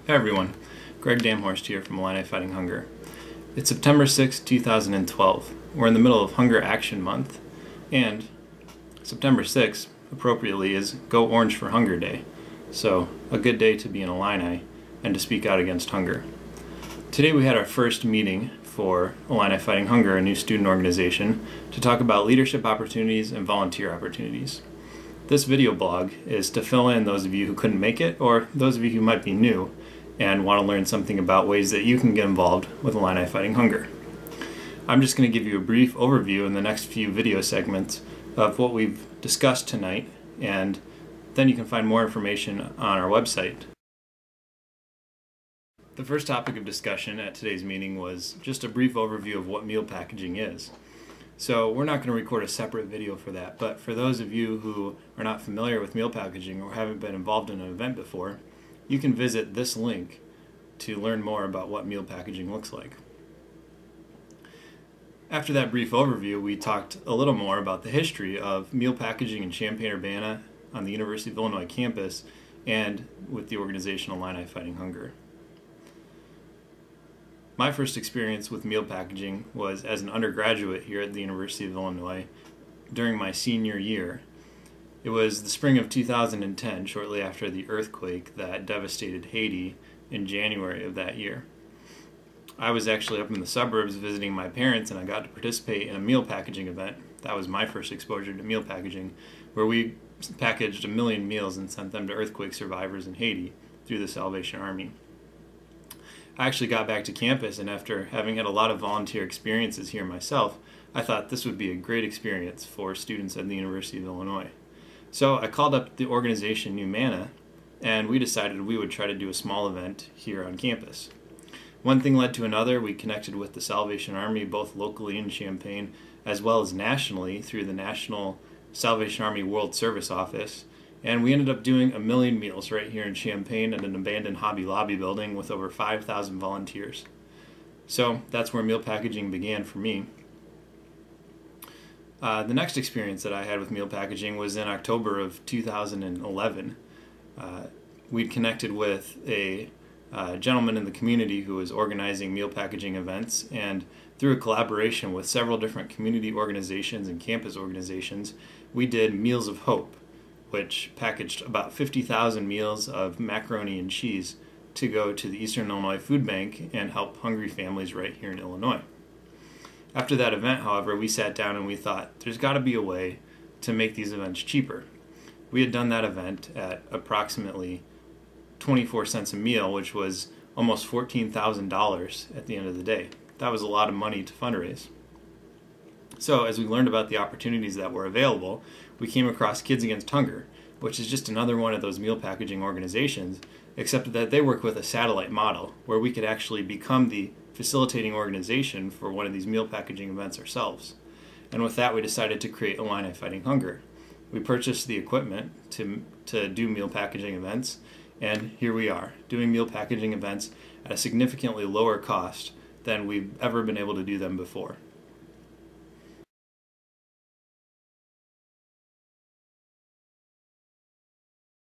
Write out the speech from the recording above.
Hey everyone, Greg Damhorst here from Illini Fighting Hunger. It's September 6, 2012. We're in the middle of Hunger Action Month, and September 6th, appropriately, is Go Orange for Hunger Day. So, a good day to be an Illini and to speak out against hunger. Today we had our first meeting for Illini Fighting Hunger, a new student organization, to talk about leadership opportunities and volunteer opportunities. This video blog is to fill in those of you who couldn't make it, or those of you who might be new and want to learn something about ways that you can get involved with Illini Fighting Hunger. I'm just going to give you a brief overview in the next few video segments of what we've discussed tonight, and then you can find more information on our website. The first topic of discussion at today's meeting was just a brief overview of what meal packaging is. So we're not going to record a separate video for that, but for those of you who are not familiar with meal packaging or haven't been involved in an event before, you can visit this link to learn more about what meal packaging looks like. After that brief overview, we talked a little more about the history of meal packaging in Champaign-Urbana on the University of Illinois campus and with the organization Illini Fighting Hunger. My first experience with meal packaging was as an undergraduate here at the University of Illinois during my senior year. It was the spring of 2010, shortly after the earthquake that devastated Haiti in January of that year. I was actually up in the suburbs visiting my parents, and I got to participate in a meal packaging event. That was my first exposure to meal packaging, where we packaged 1 million meals and sent them to earthquake survivors in Haiti through the Salvation Army. I actually got back to campus, and after having had a lot of volunteer experiences here myself, I thought this would be a great experience for students at the University of Illinois. So I called up the organization New Manna, and we decided we would try to do a small event here on campus. One thing led to another. We connected with the Salvation Army, both locally in Champaign, as well as nationally through the National Salvation Army World Service Office, and we ended up doing 1 million meals right here in Champaign at an abandoned Hobby Lobby building with over 5,000 volunteers. So that's where meal packaging began for me. The next experience that I had with meal packaging was in October of 2011. We'd connected with a gentleman in the community who was organizing meal packaging events, and through a collaboration with several different community organizations and campus organizations, we did Meals of Hope, which packaged about 50,000 meals of macaroni and cheese to go to the Eastern Illinois Food Bank and help hungry families right here in Illinois. After that event, however, we sat down and we thought, there's got to be a way to make these events cheaper. We had done that event at approximately 24 cents a meal, which was almost $14,000 at the end of the day. That was a lot of money to fundraise. So as we learned about the opportunities that were available, we came across Kids Against Hunger, which is just another one of those meal packaging organizations, except that they work with a satellite model where we could actually become the facilitating organization for one of these meal packaging events ourselves. And with that, we decided to create Illini Fighting Hunger. We purchased the equipment to do meal packaging events, and here we are, doing meal packaging events at a significantly lower cost than we've ever been able to do them before.